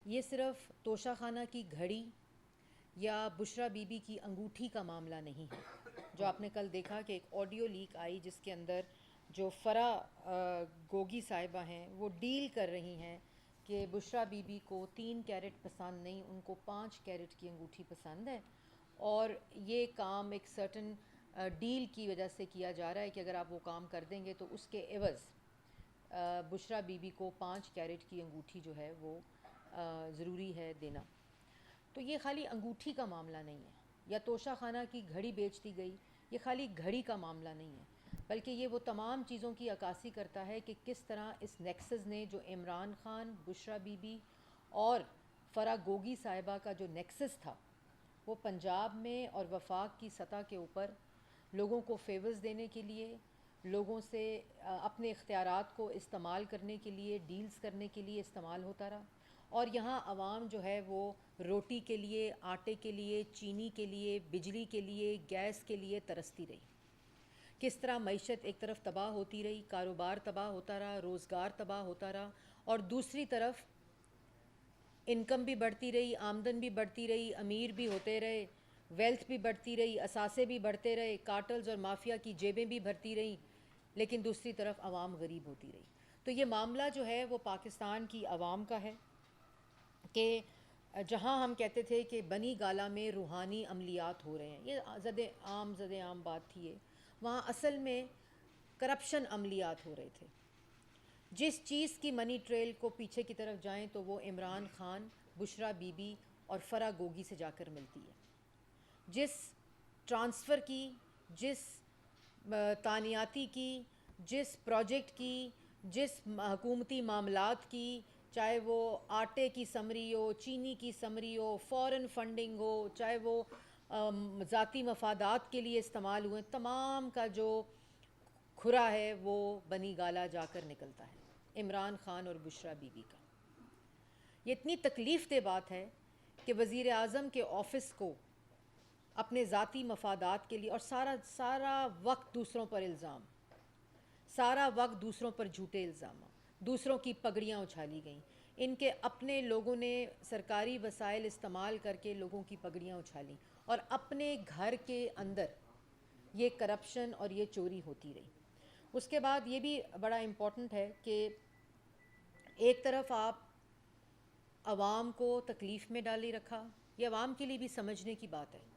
یہ صرف توشہ خانہ کی گھڑی یا بشرا بی بی کی انگوٹھی کا معاملہ نہیں ہے. جو آپ نے کل دیکھا کہ ایک آڈیو لیک آئی جس کے اندر جو فرح گوگی صاحبہ ہیں وہ ڈیل کر رہی ہیں کہ بشرا بی بی کو 3 کیرٹ پسند نہیں، ان کو 5 کیرٹ کی انگوٹھی پسند ہے، اور یہ کام ایک سرٹن ڈیل کی وجہ سے کیا جا رہا ہے کہ اگر آپ وہ کام کر دیں گے تو اس کے عوض بشرا بی بی کو 5 کیرٹ کی انگوٹھی جو ہے وہ ضروری ہے دینا. تو یہ خالی انگوٹھی کا معاملہ نہیں ہے یا توشہ خانہ کی گھڑی بیچ دی گئی، یہ خالی گھڑی کا معاملہ نہیں ہے، بلکہ یہ وہ تمام چیزوں کی عکاسی کرتا ہے کہ کس طرح اس نیکسس نے جو عمران خان، بشرا بی بی اور فرح گوگی صاحبہ کا جو نیکسس تھا وہ پنجاب میں اور وفاق کی سطح کے اوپر لوگوں کو فیورز دینے کے لیے، لوگوں سے اپنے اختیارات کو استعمال کرنے کے لیے، ڈیلز کرنے کے لیے استعمال ہوتا رہا. اور یہاں عوام جو ہے وہ روٹی کے لیے، آٹے کے لیے، چینی کے لیے، بجلی کے لیے، گیس کے لیے ترستی رہی. کس طرح معیشت ایک طرف تباہ ہوتی رہی، کاروبار تباہ ہوتا رہا، روزگار تباہ ہوتا رہا، اور دوسری طرف انکم بھی بڑھتی رہی، آمدن بھی بڑھتی رہی، امیر بھی ہوتے رہے، ویلتھ بھی بڑھتی رہی، اثاثے بھی بڑھتے رہے، کارٹلز اور مافیا کی جیبیں بھی بھرتی رہیں، لیکن دوسری طرف عوام غریب ہوتی رہی. تو یہ معاملہ جو ہے وہ پاکستان کی عوام کا ہے کہ جہاں ہم کہتے تھے کہ بنی گالہ میں روحانی عملیات ہو رہے ہیں، یہ زد عام بات تھی، وہاں اصل میں کرپشن عملیات ہو رہے تھے. جس چیز کی منی ٹریل کو پیچھے کی طرف جائیں تو وہ عمران خان، بشرا بی بی اور فرح گوگی سے جا کر ملتی ہے. جس ٹرانسفر کی، جس تعیناتی کی، جس پروجیکٹ کی، جس حکومتی معاملات کی، چاہے وہ آٹے کی سمری ہو، چینی کی سمری ہو، فورن فنڈنگ ہو، چاہے وہ ذاتی مفادات کے لیے استعمال ہوئے، تمام کا جو کھرا ہے وہ بنی گالہ جا کر نکلتا ہے عمران خان اور بشرا بی بی کا. یہ اتنی تکلیف دہ بات ہے کہ وزیر اعظم کے آفس کو اپنے ذاتی مفادات کے لیے، اور سارا وقت دوسروں پر الزام، سارا وقت دوسروں پر جھوٹے الزامات، دوسروں کی پگڑیاں اچھالی گئیں. ان کے اپنے لوگوں نے سرکاری وسائل استعمال کر کے لوگوں کی پگڑیاں اچھالیں، اور اپنے گھر کے اندر یہ کرپشن اور یہ چوری ہوتی رہی. اس کے بعد یہ بھی بڑا امپورٹنٹ ہے کہ ایک طرف آپ عوام کو تکلیف میں ڈالی رکھا، یہ عوام کے لیے بھی سمجھنے کی بات ہے.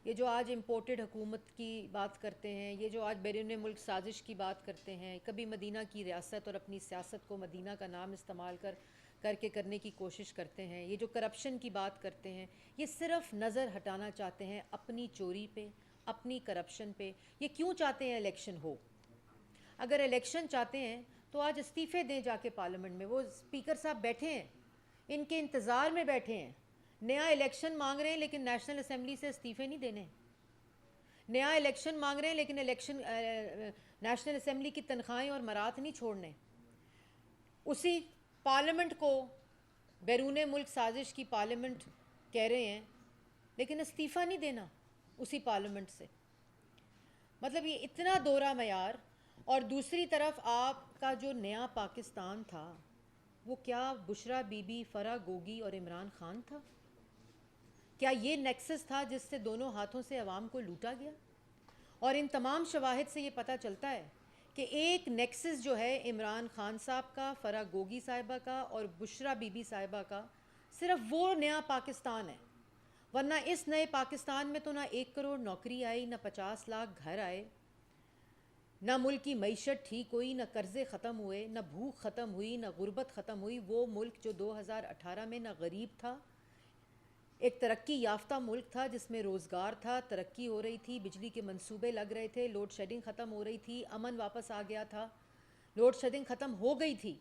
یہ جو آج امپورٹڈ حکومت کی بات کرتے ہیں، یہ جو آج بیرون ملک سازش کی بات کرتے ہیں، کبھی مدینہ کی ریاست اور اپنی سیاست کو مدینہ کا نام استعمال کر کے کرنے کی کوشش کرتے ہیں، یہ جو کرپشن کی بات کرتے ہیں، یہ صرف نظر ہٹانا چاہتے ہیں اپنی چوری پہ، اپنی کرپشن پہ. یہ کیوں چاہتے ہیں الیکشن ہو؟ اگر الیکشن چاہتے ہیں تو آج استعفے دیں جا کے پارلیمنٹ میں. وہ اسپیکر صاحب بیٹھے ہیں، ان کے انتظار میں بیٹھے ہیں، نیا الیکشن مانگ رہے ہیں لیکن نیشنل اسمبلی سے استعفے نہیں دینے. نیا الیکشن مانگ رہے ہیں لیکن نیشنل اسمبلی کی تنخواہیں اور مرات نہیں چھوڑنے. اسی پارلیمنٹ کو بیرون ملک سازش کی پارلیمنٹ کہہ رہے ہیں لیکن استعفیٰ نہیں دینا اسی پارلیمنٹ سے. مطلب یہ اتنا دوہرا معیار. اور دوسری طرف آپ کا جو نیا پاکستان تھا وہ کیا بشرا بی بی، فرح گوگی اور عمران خان تھا؟ کیا یہ نیکسس تھا جس سے دونوں ہاتھوں سے عوام کو لوٹا گیا؟ اور ان تمام شواہد سے یہ پتہ چلتا ہے کہ ایک نیکسس جو ہے عمران خان صاحب کا، فرح گوگی صاحبہ کا اور بشرا بی بی صاحبہ کا، صرف وہ نیا پاکستان ہے. ورنہ اس نئے پاکستان میں تو نہ 1 کروڑ نوکری آئی، نہ 50 لاکھ گھر آئے، نہ ملک کی معیشت ٹھیک ہوئی، نہ قرضے ختم ہوئے، نہ بھوک ختم ہوئی، نہ غربت ختم ہوئی. وہ ملک جو 2018 میں نہ غریب تھا، ایک ترقی یافتہ ملک تھا جس میں روزگار تھا، ترقی ہو رہی تھی، بجلی کے منصوبے لگ رہے تھے، لوڈ شیڈنگ ختم ہو رہی تھی، امن واپس آ گیا تھا، لوڈ شیڈنگ ختم ہو گئی تھی،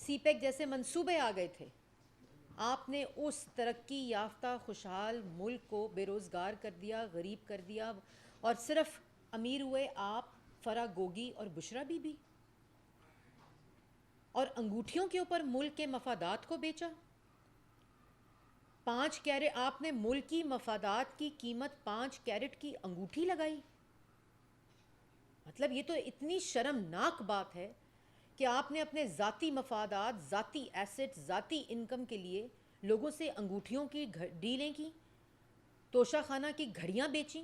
سی پیک جیسے منصوبے آ گئے تھے. آپ نے اس ترقی یافتہ خوشحال ملک کو بے روزگار کر دیا، غریب کر دیا، اور صرف امیر ہوئے آپ، فرح گوگی اور بشرا بی بی. اور انگوٹھیوں کے اوپر ملک کے مفادات کو بیچا. 5 کیرٹ آپ نے ملکی مفادات کی قیمت 5 کیرٹ کی انگوٹھی لگائی. مطلب یہ تو اتنی شرمناک بات ہے کہ آپ نے اپنے ذاتی مفادات، ذاتی ایسٹ، ذاتی انکم کے لیے لوگوں سے انگوٹھیوں کی ڈیلیں کی, توشہ خانہ کی گھڑیاں بیچیں,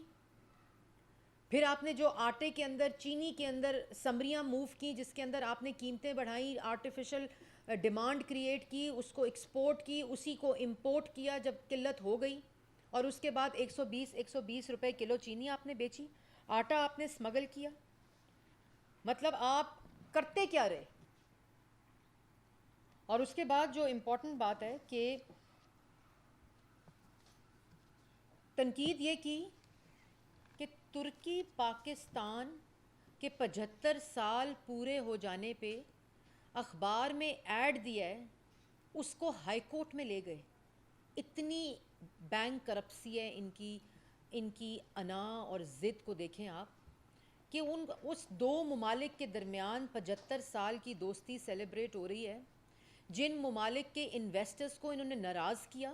پھر آپ نے جو آٹے کے اندر, چینی کے اندر سمریاں موو کی جس کے اندر آپ نے قیمتیں بڑھائیں, آرٹیفیشل ڈیمانڈ کریٹ کی, اس کو ایکسپورٹ کی, اسی کو امپورٹ کیا جب قلت ہو گئی, اور اس کے بعد 120 روپے کلو چینی آپ نے بیچی, آٹا آپ نے اسمگل کیا. مطلب آپ کرتے کیا رہے؟ اور اس کے بعد جو امپورٹنٹ بات ہے کہ تنقید یہ کی کہ ترکی پاکستان کے 75 سال پورے ہو جانے پہ اخبار میں ایڈ دیا ہے, اس کو ہائی کورٹ میں لے گئے. اتنی بینک کرپسی ہے ان کی انا اور ضد کو دیکھیں آپ, کہ اس دو ممالک کے درمیان 75 سال کی دوستی سیلیبریٹ ہو رہی ہے, جن ممالک کے انویسٹرز کو انہوں نے ناراض کیا,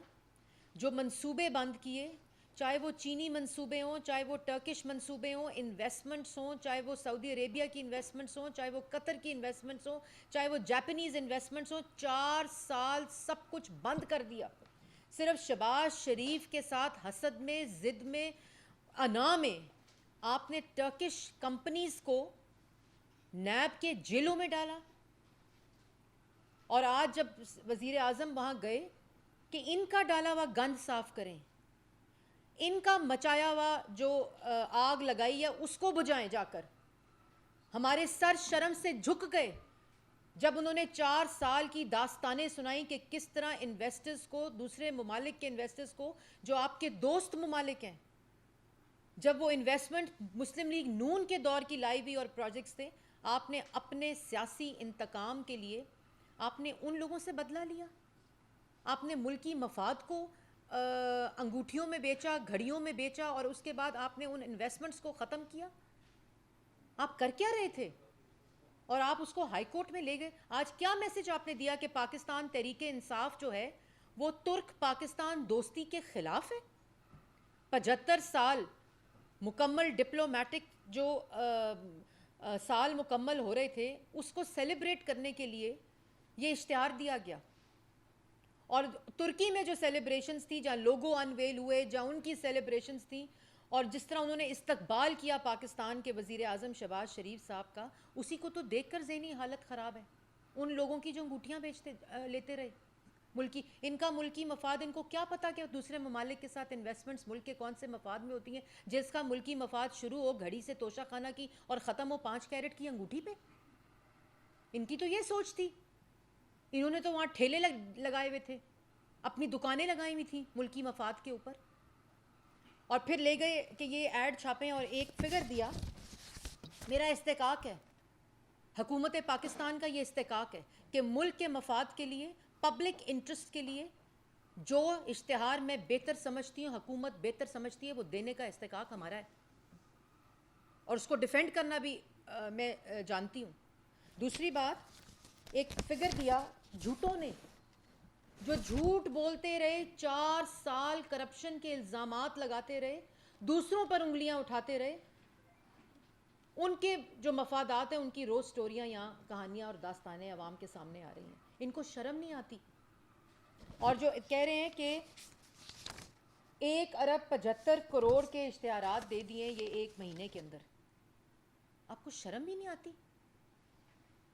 جو منصوبے بند کیے, چاہے وہ چینی منصوبے ہوں, چاہے وہ ٹرکش منصوبے ہوں, انویسٹمنٹس ہوں, چاہے وہ سعودی عربیہ کی انویسٹمنٹس ہوں, چاہے وہ قطر کی انویسٹمنٹس ہوں, چاہے وہ جاپنیز انویسٹمنٹس ہوں, 4 سال سب کچھ بند کر دیا. صرف شہباز شریف کے ساتھ حسد میں, ضد میں, انا میں آپ نے ٹرکش کمپنیز کو نیب کے جیلوں میں ڈالا. اور آج جب وزیر اعظم وہاں گئے کہ ان کا ڈالا ہوا گند صاف کریں, ان کا مچایا ہوا جو آگ لگائی ہے اس کو بجھائیں, جا کر ہمارے سر شرم سے جھک گئے جب انہوں نے 4 سال کی داستانیں سنائیں کہ کس طرح انویسٹرز کو, دوسرے ممالک کے انویسٹرز کو جو آپ کے دوست ممالک ہیں, جب وہ انویسٹمنٹ مسلم لیگ نون کے دور کی لائی ہوئی اور پروجیکٹس تھے, آپ نے اپنے سیاسی انتقام کے لیے آپ نے ان لوگوں سے بدلہ لیا. آپ نے ملکی مفاد کو انگوٹھیوں میں بیچا, گھڑیوں میں بیچا, اور اس کے بعد آپ نے ان انویسٹمنٹس کو ختم کیا. آپ کر کیا رہے تھے؟ اور آپ اس کو ہائی کورٹ میں لے گئے. آج کیا میسج آپ نے دیا کہ پاکستان تحریک انصاف جو ہے وہ ترک پاکستان دوستی کے خلاف ہے؟ 75 سال مکمل ڈپلومیٹک جو سال مکمل ہو رہے تھے, اس کو سیلیبریٹ کرنے کے لیے یہ اشتہار دیا گیا. اور ترکی میں جو سیلیبریشنز تھی, جہاں لوگو انویل ہوئے, جہاں ان کی سیلیبریشنز تھیں, اور جس طرح انہوں نے استقبال کیا پاکستان کے وزیر اعظم شہباز شریف صاحب کا, اسی کو تو دیکھ کر ذہنی حالت خراب ہے. ان لوگوں کی جو انگوٹھیاں لیتے رہے ان کا ملکی مفاد, ان کو کیا پتا کہ دوسرے ممالک کے ساتھ انویسٹمنٹس ملک کے کون سے مفاد میں ہوتی ہیں, جس کا ملکی مفاد شروع ہو گھڑی سے توشہ خانہ کی اور ختم ہو 5 کیرٹ کی انگوٹھی پہ. ان کی تو یہ سوچ تھی. انہوں نے تو وہاں ٹھیلے لگائے ہوئے تھے, اپنی دکانیں لگائی ہوئی تھیں ملکی مفاد کے اوپر, اور پھر لے گئے کہ یہ ایڈ چھاپیں اور ایک فگر دیا. میرا استحقاق ہے, حکومت پاکستان کا یہ استحقاق ہے کہ ملک کے مفاد کے لیے, پبلک انٹرسٹ کے لیے جو اشتہار میں بہتر سمجھتی ہوں, حکومت بہتر سمجھتی ہے, وہ دینے کا استحقاق ہمارا ہے, اور اس کو ڈیفینڈ کرنا بھی میں جانتی ہوں. دوسری بات, ایک فگر دیا جھوٹوں نے, جو جھوٹ بولتے رہے, 4 سال کرپشن کے الزامات لگاتے رہے, دوسروں پر انگلیاں اٹھاتے رہے, ان کے جو مفادات ہیں ان کی روز سٹوریاں یہاں کہانیاں اور داستانیں عوام کے سامنے آ رہی ہیں. ان کو شرم نہیں آتی. اور جو کہہ رہے ہیں کہ 1 ارب 75 کروڑ کے اشتہارات دے دیے یہ 1 مہینے کے اندر, آپ کو شرم بھی نہیں آتی؟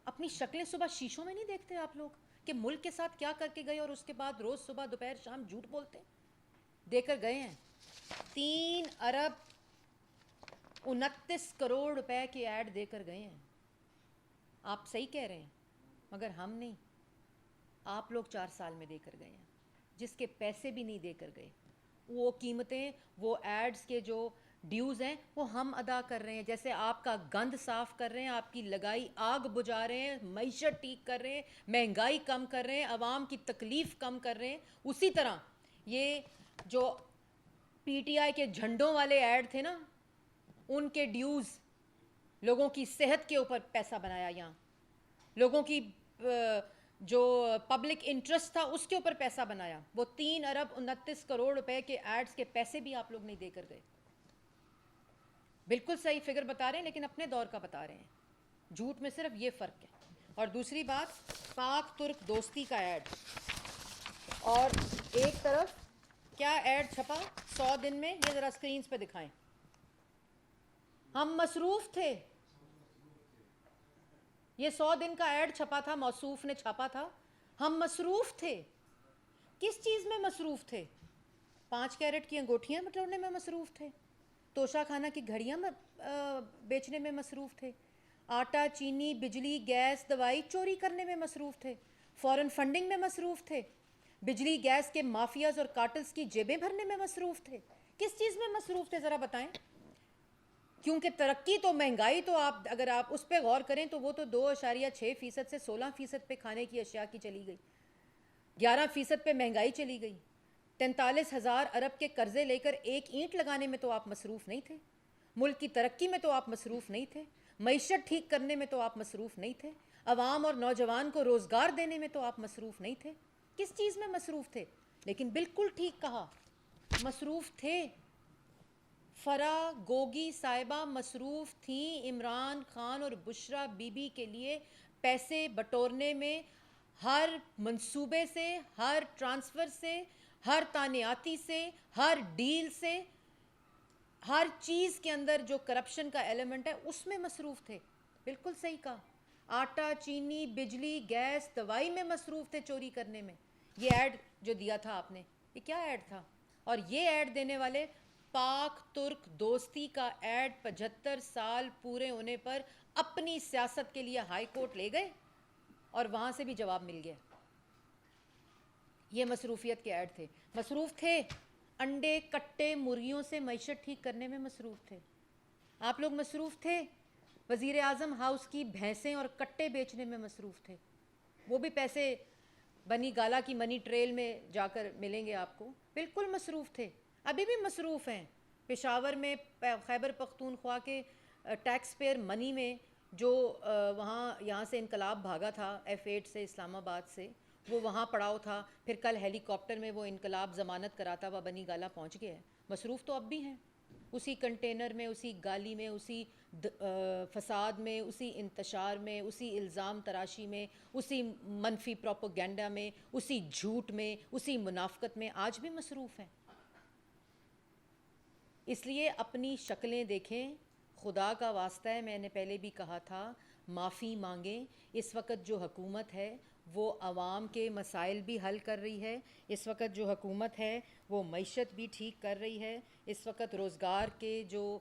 اپنی شکلیں صبح شیشوں میں نہیں دیکھتے آپ لوگ کہ ملک کے ساتھ کیا کر کے گئے, اور اس کے بعد روز صبح دوپہر شام جھوٹ بولتے دے کر گئے ہیں. 3 ارب 29 کروڑ روپے کے ایڈ دے کر گئے ہیں. آپ صحیح کہہ رہے ہیں, مگر ہم نہیں. آپ لوگ 4 سال میں دے کر گئے ہیں, جس کے پیسے بھی نہیں دے کر گئے. وہ قیمتیں, وہ ایڈز کے جو ڈیوز ہیں وہ ہم ادا کر رہے ہیں. جیسے آپ کا گند صاف کر رہے ہیں, آپ کی لگائی آگ بجھا رہے ہیں, معیشت ٹھیک کر رہے ہیں, مہنگائی کم کر رہے ہیں, عوام کی تکلیف کم کر رہے ہیں, اسی طرح یہ جو پی ٹی آئی کے جھنڈوں والے ایڈ تھے نا, ان کے ڈیوز, لوگوں کی صحت کے اوپر پیسہ بنایا, یہاں لوگوں کی جو پبلک انٹرسٹ تھا اس کے اوپر پیسہ بنایا. وہ 3 ارب 29 کروڑ روپے کے ایڈز کے پیسے بھی آپ لوگ نہیں دے کر گئے. بالکل صحیح فگر بتا رہے ہیں, لیکن اپنے دور کا بتا رہے ہیں. جھوٹ میں صرف یہ فرق ہے. اور دوسری بات, پاک ترک دوستی کا ایڈ, اور کیا ایڈ چھپا 100 دن میں؟ یہ ذرا اسکرینز پہ دکھائیں. ہم مصروف تھے. یہ 100 دن کا ایڈ چھپا تھا, موصوف نے چھاپا تھا. ہم مصروف تھے. کس چیز میں مصروف تھے؟ 5 کیرٹ کی انگوٹھیاں بٹورنے میں مصروف تھے. توشہ خانہ کی گھڑیاں بیچنے میں مصروف تھے. آٹا, چینی, بجلی, گیس, دوائی چوری کرنے میں مصروف تھے. فورن فنڈنگ میں مصروف تھے. بجلی گیس کے مافیاز اور کارٹلز کی جیبیں بھرنے میں مصروف تھے. کس چیز میں مصروف تھے ذرا بتائیں؟ کیونکہ ترقی تو مہنگائی تو آپ اگر آپ اس پہ غور کریں تو وہ تو 2.6% سے 16% پہ کھانے کی اشیاء کی چلی گئی. 11% پہ مہنگائی چلی گئی. 43,000 ارب کے قرضے لے کر ایک اینٹ لگانے میں تو آپ مصروف نہیں تھے. ملک کی ترقی میں تو آپ مصروف نہیں تھے. معیشت ٹھیک کرنے میں تو آپ مصروف نہیں تھے. عوام اور نوجوان کو روزگار دینے میں تو آپ مصروف نہیں تھے. کس چیز میں مصروف تھے؟ لیکن بالکل ٹھیک کہا, مصروف تھے. فرا گوگی صاحبہ مصروف تھیں عمران خان اور بشرا بی بی کے لیے پیسے بٹورنے میں. ہر منصوبے سے, ہر ٹرانسفر سے, ہر تانیاتی سے, ہر ڈیل سے, ہر چیز کے اندر جو کرپشن کا ایلیمنٹ ہے اس میں مصروف تھے. بالکل صحیح کہا. آٹا, چینی, بجلی, گیس, دوائی میں مصروف تھے چوری کرنے میں. یہ ایڈ جو دیا تھا آپ نے, یہ کیا ایڈ تھا؟ اور یہ ایڈ دینے والے پاک ترک دوستی کا ایڈ 75 سال پورے ہونے پر اپنی سیاست کے لیے ہائی کورٹ لے گئے اور وہاں سے بھی جواب مل گیا. یہ مصروفیت کے ایڈ تھے. مصروف تھے انڈے, کٹے, مرغیوں سے معیشت ٹھیک کرنے میں مصروف تھے. آپ لوگ مصروف تھے وزیر اعظم ہاؤس کی بھینسیں اور کٹے بیچنے میں مصروف تھے. وہ بھی پیسے بنی گالا کی منی ٹریل میں جا کر ملیں گے آپ کو. بالکل مصروف تھے, ابھی بھی مصروف ہیں. پشاور میں خیبر پختونخوا کے ٹیکس پیئر منی میں جو وہاں یہاں سے انقلاب بھاگا تھا F8 سے, اسلام آباد سے, وہ وہاں پڑاؤ تھا. پھر کل ہیلی کاپٹر میں وہ انقلاب ضمانت کراتا ہوا بنی گالا پہنچ گیا ہے. مصروف تو اب بھی ہیں, اسی کنٹینر میں, اسی گالی میں, اسی فساد میں, اسی انتشار میں, اسی الزام تراشی میں, اسی منفی پروپیگنڈا میں, اسی جھوٹ میں, اسی منافقت میں آج بھی مصروف ہیں. اس لیے اپنی شکلیں دیکھیں, خدا کا واسطہ ہے. میں نے پہلے بھی کہا تھا معافی مانگیں. اس وقت جو حکومت ہے وہ عوام کے مسائل بھی حل کر رہی ہے. اس وقت جو حکومت ہے وہ معیشت بھی ٹھیک کر رہی ہے. اس وقت روزگار کے جو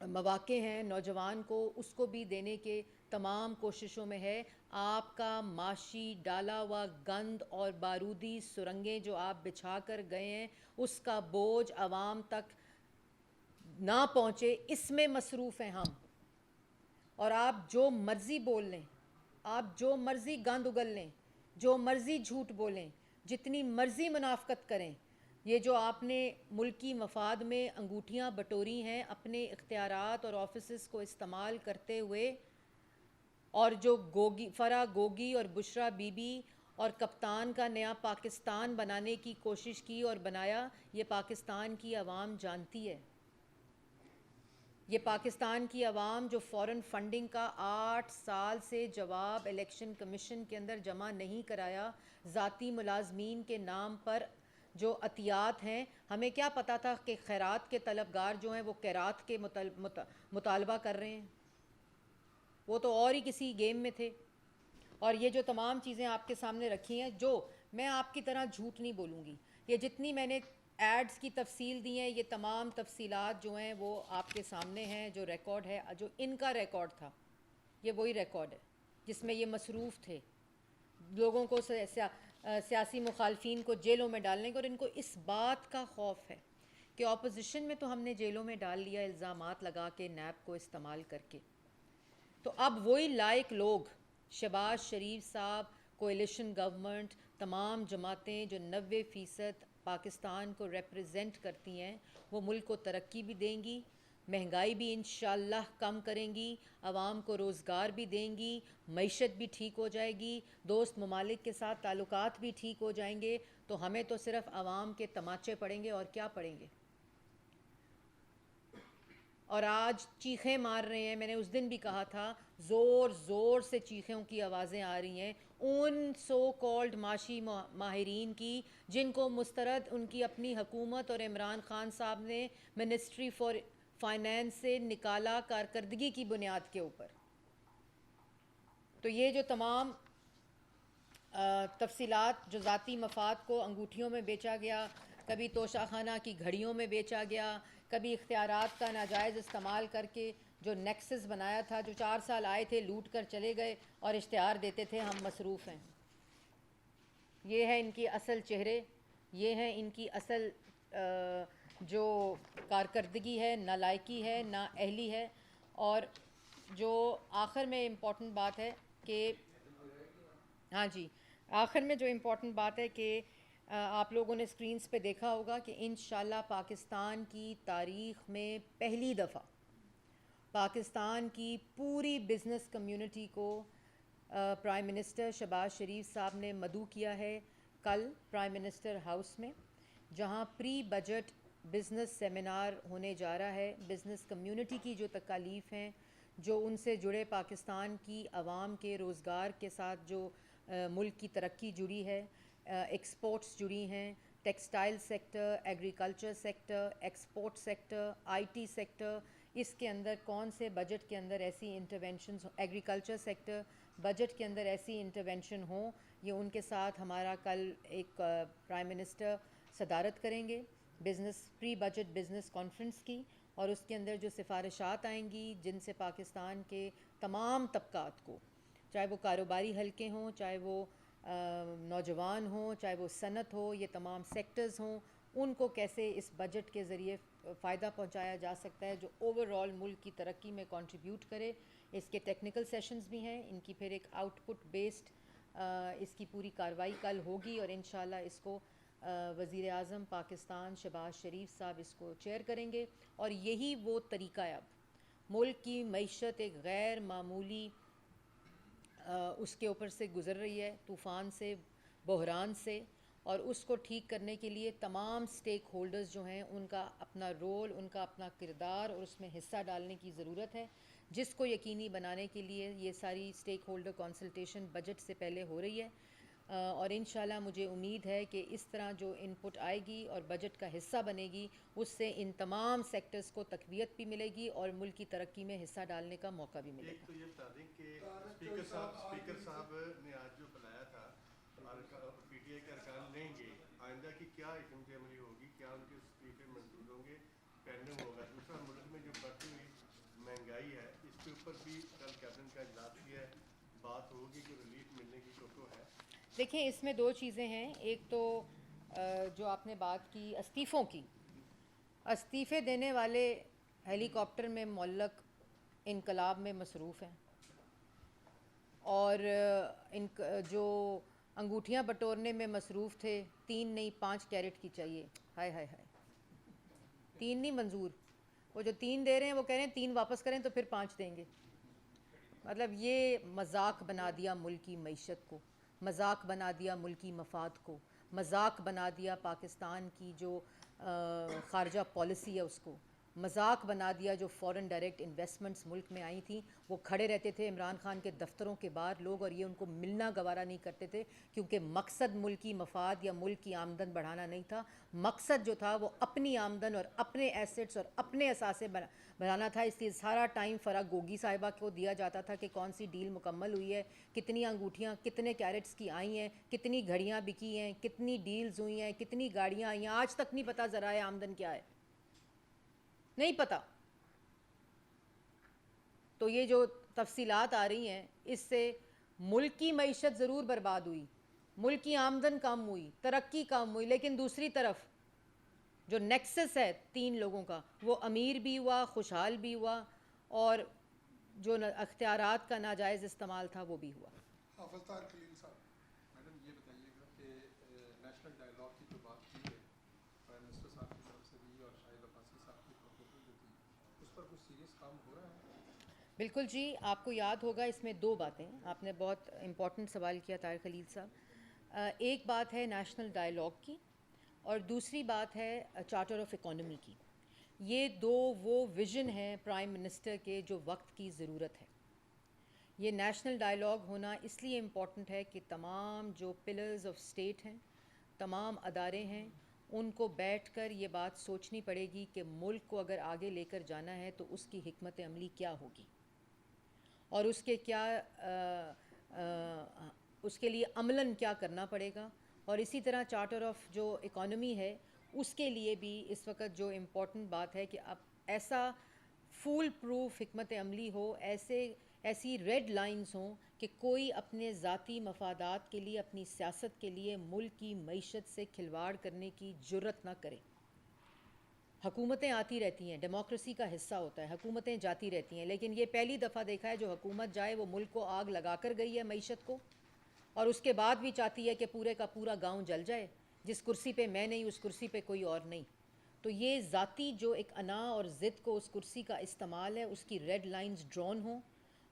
مواقع ہیں نوجوان کو, اس کو بھی دینے کے تمام کوششوں میں ہے. آپ کا معاشی ڈالا ہوا گند اور بارودی سرنگیں جو آپ بچھا کر گئے ہیں اس کا بوجھ عوام تک نہ پہنچے, اس میں مصروف ہیں ہم. اور آپ جو مرضی بول لیں, آپ جو مرضی گند اگل لیں, جو مرضی جھوٹ بولیں, جتنی مرضی منافقت کریں, یہ جو آپ نے ملکی مفاد میں انگوٹھیاں بٹوری ہیں اپنے اختیارات اور آفیسز کو استعمال کرتے ہوئے, اور جو فرا گوگی اور بشرا بی بی اور کپتان کا نیا پاکستان بنانے کی کوشش کی اور بنایا, یہ پاکستان کی عوام جانتی ہے. یہ پاکستان کی عوام جو فورن فنڈنگ کا 8 سال سے جواب الیکشن کمیشن کے اندر جمع نہیں کرایا, ذاتی ملازمین کے نام پر جو عطیات ہیں, ہمیں کیا پتہ تھا کہ خیرات کے طلبگار جو ہیں وہ خیرات کے مطالبہ کر رہے ہیں, وہ تو اور ہی کسی گیم میں تھے. اور یہ جو تمام چیزیں آپ کے سامنے رکھی ہیں, جو میں آپ کی طرح جھوٹ نہیں بولوں گی, یہ جتنی میں نے ایڈز کی تفصیل دی ہیں, یہ تمام تفصیلات جو ہیں وہ آپ کے سامنے ہیں. جو ریکارڈ ہے, جو ان کا ریکارڈ تھا, یہ وہی ریکارڈ ہے جس میں یہ مصروف تھے لوگوں کو, سیاسی مخالفین کو جیلوں میں ڈالنے کو. اور ان کو اس بات کا خوف ہے کہ اپوزیشن میں تو ہم نے جیلوں میں ڈال لیا الزامات لگا کے, نیب کو استعمال کر کے, تو اب وہی لائق لوگ, شہباز شریف صاحب, کولیشن گورنمنٹ, تمام جماعتیں جو 90% پاکستان کو ریپریزنٹ کرتی ہیں, وہ ملک کو ترقی بھی دیں گی, مہنگائی بھی انشاءاللہ کم کریں گی, عوام کو روزگار بھی دیں گی, معیشت بھی ٹھیک ہو جائے گی, دوست ممالک کے ساتھ تعلقات بھی ٹھیک ہو جائیں گے. تو ہمیں تو صرف عوام کے تماچے پڑیں گے, اور کیا پڑیں گے. اور آج چیخیں مار رہے ہیں, میں نے اس دن بھی کہا تھا زور زور سے چیخوں کی آوازیں آ رہی ہیں. ان سو کالڈ معاشی ماہرین کی جن کو مسترد ان کی اپنی حکومت اور عمران خان صاحب نے منسٹری فار فائنانس سے نکالا کارکردگی کی بنیاد کے اوپر. تو یہ جو تمام تفصیلات جو ذاتی مفاد کو انگوٹھیوں میں بیچا گیا, کبھی توشہ خانہ کی گھڑیوں میں بیچا گیا, کبھی اختیارات کا ناجائز استعمال کر کے جو نیکسس بنایا تھا, جو 4 سال آئے تھے لوٹ کر چلے گئے اور اشتہار دیتے تھے ہم مصروف ہیں. یہ ہے ان کی اصل چہرے, یہ ہے ان کی اصل جو کارکردگی ہے, نالائکی ہے, نااہلی ہے. اور جو آخر میں امپورٹنٹ بات ہے کہ ہاں جی, آخر میں جو امپورٹنٹ بات ہے کہ آپ لوگوں نے اسکرینز پہ دیکھا ہوگا کہ انشاءاللہ پاکستان کی تاریخ میں پہلی دفعہ پاکستان کی پوری بزنس کمیونٹی کو پرائم منسٹر شہباز شریف صاحب نے مدعو کیا ہے کل پرائم منسٹر ہاؤس میں, جہاں پری بجٹ بزنس سیمینار ہونے جا رہا ہے. بزنس کمیونٹی کی جو تکالیف ہیں, جو ان سے جڑے پاکستان کی عوام کے روزگار کے ساتھ جو ملک کی ترقی جڑی ہے, ایکسپورٹس جڑی ہیں, textile sector, agriculture sector, export sector, I T sector, اس کے اندر کون سے بجٹ کے اندر ایسی انٹرونشنز, ایگریکلچر سیکٹر بجٹ کے اندر ایسی انٹرونشن ہوں, یہ ان کے ساتھ ہمارا کل ایک پرائم منسٹر صدارت کریں گے business pre budget business conference کی, اور اس کے اندر جو سفارشات آئیں گی جن سے پاکستان کے تمام طبقات کو, چاہے وہ کاروباری حلقے ہوں, چاہے وہ نوجوان ہوں, چاہے وہ صنعت ہو, یہ تمام سیکٹرز ہوں, ان کو کیسے اس بجٹ کے ذریعے فائدہ پہنچایا جا سکتا ہے جو اوور آل ملک کی ترقی میں کنٹریبیوٹ کرے. اس کے ٹیکنیکل سیشنز بھی ہیں, ان کی پھر ایک آؤٹ پٹ بیسڈ اس کی پوری کارروائی کل ہوگی, اور انشاءاللہ اس کو وزیر اعظم پاکستان شہباز شریف صاحب اس کو چیئر کریں گے. اور یہی وہ طریقہ ہے, اب ملک کی معیشت ایک غیر معمولی اس کے اوپر سے گزر رہی ہے, طوفان سے, بحران سے, اور اس کو ٹھیک کرنے کے لیے تمام سٹیک ہولڈرز جو ہیں ان کا اپنا رول, ان کا اپنا کردار اور اس میں حصہ ڈالنے کی ضرورت ہے, جس کو یقینی بنانے کے لیے یہ ساری سٹیک ہولڈر کنسلٹیشن بجٹ سے پہلے ہو رہی ہے. اور انشاءاللہ مجھے امید ہے کہ اس طرح جو ان پٹ آئے گی اور بجٹ کا حصہ بنے گی, اس سے ان تمام سیکٹرز کو تقویت بھی ملے گی اور ملک کی ترقی میں حصہ ڈالنے کا موقع بھی ملے گا. ایک تو یہ بتا دیں کہ اسپیکر صاحب نے آج جو بلایا تھا پی ٹی آئی کے ارکان لیں گے, آئندہ کی کیا حکمت عملی ہوگی, کیا ان کے اسپیکر منظور ہوں گے, پینڈنگ ہوگا. دوسرا, ملک میں جو بڑھتی ہوئی مہنگائی ہے اس کے اوپر بھی کل کیبنٹ کا اجلاس بھی ہے, بات ہوگی کہ ریلیف ملنے کی تو ہے. دیکھیں اس میں دو چیزیں ہیں, ایک تو جو آپ نے بات کی استعفوں کی, استعفے دینے والے ہیلی کاپٹر میں معلق انقلاب میں مصروف ہیں, اور ان جو انگوٹھیاں بٹورنے میں مصروف تھے 3 نہیں 5 کیرٹ کی چاہیے, ہائے ہائے ہائے, 3 نہیں منظور, وہ جو 3 دے رہے ہیں وہ کہہ رہے ہیں 3 واپس کریں تو پھر 5 دیں گے. مطلب یہ مذاق بنا دیا ملکی معیشت کو, مذاق بنا دیا ملکی مفاد کو, مذاق بنا دیا پاکستان کی جو خارجہ پالیسی ہے اس کو, مذاق بنا دیا جو فورن ڈائریکٹ انویسٹمنٹس ملک میں آئی تھیں. وہ کھڑے رہتے تھے عمران خان کے دفتروں کے باہر لوگ, اور یہ ان کو ملنا گوارا نہیں کرتے تھے, کیونکہ مقصد ملکی مفاد یا ملک کی آمدن بڑھانا نہیں تھا. مقصد جو تھا وہ اپنی آمدن اور اپنے ایسٹس اور اپنے اثاثے بنانا تھا. اس لیے سارا ٹائم فرح گوگی صاحبہ کو دیا جاتا تھا کہ کون سی ڈیل مکمل ہوئی ہے, کتنی انگوٹھیاں کتنے کیرٹس کی آئی ہیں, کتنی گھڑیاں بکی ہیں, کتنی ڈیلز ہوئی ہیں, کتنی گاڑیاں آئی ہیں. آج تک نہیں پتہ ذرائع آمدن کیا ہے, نہیں پتہ. تو یہ جو تفصیلات آ رہی ہیں اس سے ملک کی معیشت ضرور برباد ہوئی, ملک کی آمدن کم ہوئی, ترقی کم ہوئی, لیکن دوسری طرف جو نیکسس ہے 3 لوگوں کا وہ امیر بھی ہوا, خوشحال بھی ہوا, اور جو اختیارات کا ناجائز استعمال تھا وہ بھی ہوا. حافظ طاہر خلیل صاحب, میڈم یہ بتائیے گا کہ نیشنل ڈائیلاگ کی جو بات کی ہے پرائم منسٹر صاحب کی طرف سے بھی اور شاہد عباسی صاحب کی پروپوزل جو تھی, اس پر کچھ سیریس کام ہو رہا ہے؟ بالکل جی, آپ کو یاد ہوگا اس میں 2 باتیں, آپ نے بہت امپورٹنٹ سوال کیا طاہر خلیل صاحب. ایک بات ہے نیشنل ڈائیلاگ کی, اور دوسری بات ہے چارٹر آف اکانومی کی. یہ 2 وہ ویژن ہیں پرائم منسٹر کے جو وقت کی ضرورت ہے. یہ نیشنل ڈائلاگ ہونا اس لیے امپورٹنٹ ہے کہ تمام جو پلرز آف اسٹیٹ ہیں، تمام ادارے ہیں، ان کو بیٹھ کر یہ بات سوچنی پڑے گی کہ ملک کو اگر آگے لے کر جانا ہے تو اس کی حکمت عملی کیا ہوگی، اور اس کے کیا اس کے لیے عملاً کیا کرنا پڑے گا. اور اسی طرح چارٹر آف جو اکانومی ہے اس کے لیے بھی اس وقت جو امپورٹنٹ بات ہے کہ اب ایسا فول پروف حکمت عملی ہو، ایسی ریڈ لائنز ہوں کہ کوئی اپنے ذاتی مفادات کے لیے، اپنی سیاست کے لیے ملک کی معیشت سے کھلواڑ کرنے کی جرت نہ کرے. حکومتیں آتی رہتی ہیں، ڈیموکریسی کا حصہ ہوتا ہے، حکومتیں جاتی رہتی ہیں، لیکن یہ پہلی دفعہ دیکھا ہے جو حکومت جائے وہ ملک کو آگ لگا کر گئی ہے معیشت کو، اور اس کے بعد بھی چاہتی ہے کہ پورے کا پورا گاؤں جل جائے، جس کرسی پہ میں نہیں اس کرسی پہ کوئی اور نہیں. تو یہ ذاتی جو ایک انا اور ضد کو اس کرسی کا استعمال ہے، اس کی ریڈ لائنز ڈرون ہوں،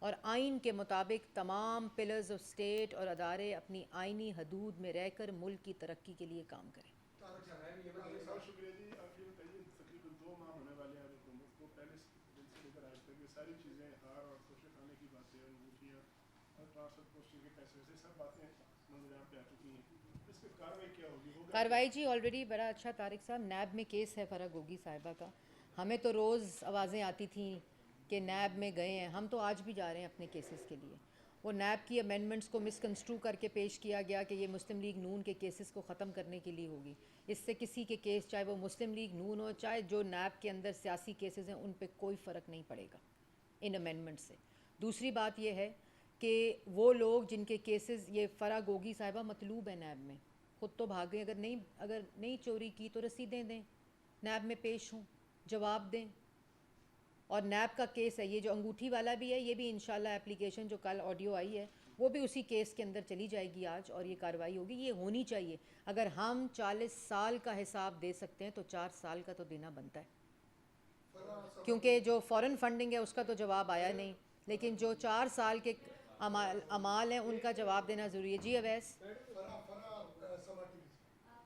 اور آئین کے مطابق تمام پلرز آف اسٹیٹ اور ادارے اپنی آئینی حدود میں رہ کر ملک کی ترقی کے لیے کام کریں. بہت شکریہ جی. آپ یہ بتائیے تقریباً 2 ماہ ہونے والے ہیں حکومت کو، پہلے دن سے لے کر آج تک یہ ساری چیزیں ہار اور کوشے کھانے کی باتیں، انگوٹھیاں اور ٹرانسفر پوسٹنگ کے پیسے سے سب باتیں نظر پہ آ چکی ہیں. اس پہ کارروائی کیا ہوگی؟ کارروائی جی آلریڈی بڑا اچھا طارق صاحب، نیب میں کیس ہے فرح گوگی صاحبہ کا. ہمیں تو روز آوازیں آتی تھیں کہ نیب میں گئے ہیں، ہم تو آج بھی جا رہے ہیں اپنے کیسز کے لیے. وہ نیب کی امینڈمنٹس کو مس کنسٹرو کر کے پیش کیا گیا کہ یہ مسلم لیگ نون کے کیسز کو ختم کرنے کے لیے ہوگی. اس سے کسی کے کیس، چاہے وہ مسلم لیگ نون ہو، چاہے جو نیب کے اندر سیاسی کیسز ہیں، ان پہ کوئی فرق نہیں پڑے گا ان امینڈمنٹ سے. دوسری بات یہ ہے کہ وہ لوگ جن کے کیسز، یہ فرح گوگی صاحبہ مطلوب ہے نیب میں، خود تو بھاگیں، اگر نہیں چوری کی تو رسیدیں دیں، نیب میں پیش ہوں، جواب دیں. اور نیب کا کیس ہے یہ جو انگوٹھی والا بھی ہے، یہ بھی انشاءاللہ اپلیکیشن جو کل آڈیو آئی ہے وہ بھی اسی کیس کے اندر چلی جائے گی آج، اور یہ کارروائی ہوگی. یہ ہونی چاہیے. اگر ہم 40 سال کا حساب دے سکتے ہیں تو 4 سال کا تو دینا بنتا ہے، کیونکہ جو فورن فنڈنگ ہے اس کا تو جواب آیا نہیں، لیکن جو 4 سال کے اعمال ہیں ان کا جواب دینا ضروری ہے. جی اویس.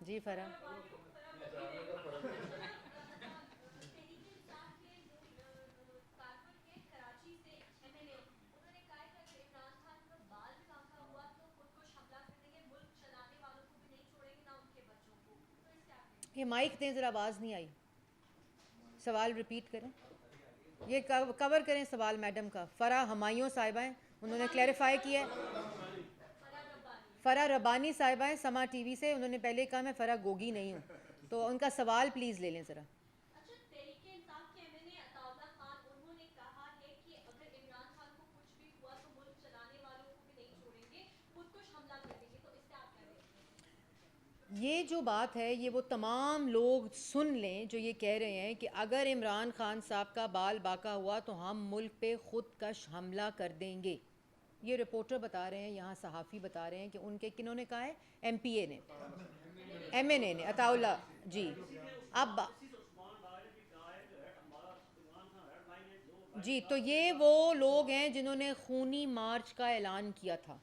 جی فرح. یہ مائک دیں ذرا، آواز نہیں آئی، سوال ریپیٹ کریں. یہ کور کریں سوال میڈم کا. فرح ہمایوں صاحبہ ہیں، انہوں نے کلیریفائی کیا ہے. فرح ربانی صاحبہ ہیں سما ٹی وی سے، انہوں نے پہلے کہا میں فرح گوگی نہیں ہوں، تو ان کا سوال پلیز لے لیں ذرا. یہ جو بات ہے یہ وہ تمام لوگ سن لیں جو یہ کہہ رہے ہیں کہ اگر عمران خان صاحب کا بال باقا ہوا تو ہم ملک پہ خود کش حملہ کر دیں گے. یہ رپورٹر بتا رہے ہیں، یہاں صحافی بتا رہے ہیں کہ ان کے کنہوں نے کہا ہے؟ ایم پی اے نے، ایم این اے نے، عطا اللہ جی. اب جی تو یہ وہ لوگ ہیں جنہوں نے خونی مارچ کا اعلان کیا تھا،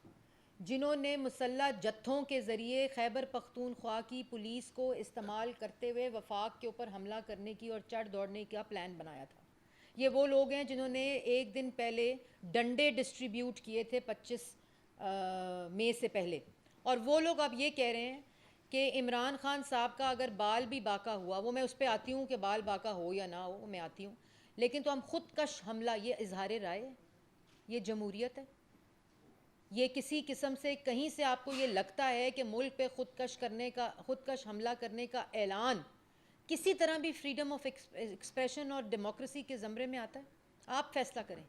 جنہوں نے مسلح جتھوں کے ذریعے خیبر پختونخوا کی پولیس کو استعمال کرتے ہوئے وفاق کے اوپر حملہ کرنے کی اور چڑھ دوڑنے کا پلان بنایا تھا. یہ وہ لوگ ہیں جنہوں نے ایک دن پہلے ڈنڈے ڈسٹریبیوٹ کیے تھے 25 مئی سے پہلے. اور وہ لوگ اب یہ کہہ رہے ہیں کہ عمران خان صاحب کا اگر بال بھی باقا ہوا، وہ میں اس پہ آتی ہوں کہ بال باقا ہو یا نہ ہو، میں آتی ہوں، لیکن تو ہم خود کش حملہ، یہ اظہار رائے ہے، یہ جمہوریت ہے. یہ کسی قسم سے کہیں سے آپ کو یہ لگتا ہے کہ ملک پہ خود کش حملہ کرنے کا اعلان کسی طرح بھی فریڈم آف ایکسپریشن اور ڈیموکریسی کے زمرے میں آتا ہے؟ آپ فیصلہ کریں.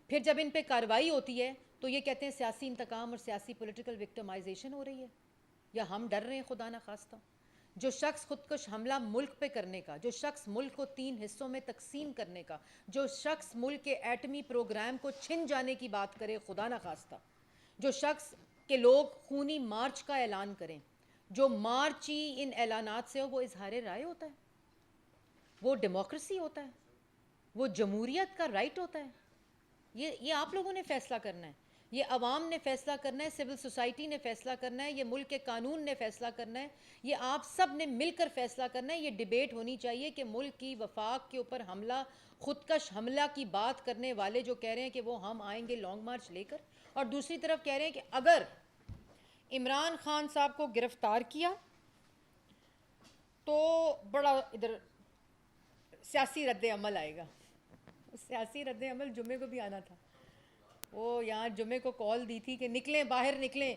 پھر جب ان پہ کارروائی ہوتی ہے تو یہ کہتے ہیں سیاسی انتقام اور سیاسی پولیٹیکل وکٹمائزیشن ہو رہی ہے، یا ہم ڈر رہے ہیں خدا نخواستہ. جو شخص خودکش حملہ ملک پہ کرنے کا، جو شخص ملک کو 3 حصوں میں تقسیم کرنے کا، جو شخص ملک کے ایٹمی پروگرام کو چھن جانے کی بات کرے خدا نخواستہ، جو شخص کے لوگ خونی مارچ کا اعلان کریں، جو مارچ ہی ان اعلانات سے ہو، وہ اظہار رائے ہوتا ہے، وہ ڈیموکریسی ہوتا ہے، وہ جمہوریت کا رائٹ ہوتا ہے. یہ آپ لوگوں نے فیصلہ کرنا ہے. یہ عوام نے فیصلہ کرنا ہے, سول سوسائٹی نے فیصلہ کرنا ہے, یہ ملک کے قانون نے فیصلہ کرنا ہے, یہ آپ سب نے مل کر فیصلہ کرنا ہے. یہ ڈیبیٹ ہونی چاہیے کہ ملک کی وفاق کے اوپر حملہ, خودکش حملہ کی بات کرنے والے جو کہہ رہے ہیں کہ وہ ہم آئیں گے لانگ مارچ لے کر, اور دوسری طرف کہہ رہے ہیں کہ اگر عمران خان صاحب کو گرفتار کیا تو بڑا ادھر سیاسی رد عمل آئے گا. سیاسی رد عمل جمعے کو بھی آنا تھا, وہ یہاں جمعے کو کال دی تھی کہ نکلیں باہر نکلیں.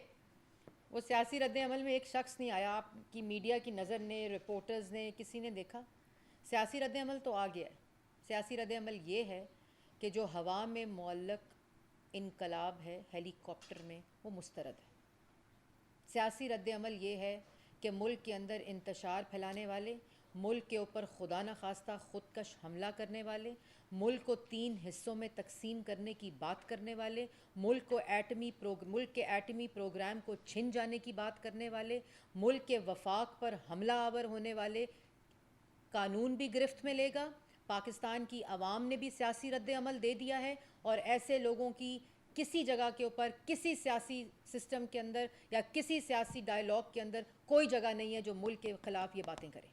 وہ سیاسی رد عمل میں ایک شخص نہیں آیا. آپ کی میڈیا کی نظر نے, رپورٹرز نے, کسی نے دیکھا؟ سیاسی رد عمل تو آ گیا ہے. سیاسی رد عمل یہ ہے کہ جو ہوا میں معلق انقلاب ہے ہیلی کاپٹر میں, وہ مسترد ہے. سیاسی رد عمل یہ ہے کہ ملک کے اندر انتشار پھیلانے والے, ملک کے اوپر خدا نخواستہ خودکش حملہ کرنے والے, ملک کو 3 حصوں میں تقسیم کرنے کی بات کرنے والے, ملک کے ایٹمی پروگرام کو چھن جانے کی بات کرنے والے, ملک کے وفاق پر حملہ آور ہونے والے, قانون بھی گرفت میں لے گا. پاکستان کی عوام نے بھی سیاسی رد عمل دے دیا ہے, اور ایسے لوگوں کی کسی جگہ کے اوپر, کسی سیاسی سسٹم کے اندر یا کسی سیاسی ڈائیلاگ کے اندر کوئی جگہ نہیں ہے جو ملک کے خلاف یہ باتیں کرے.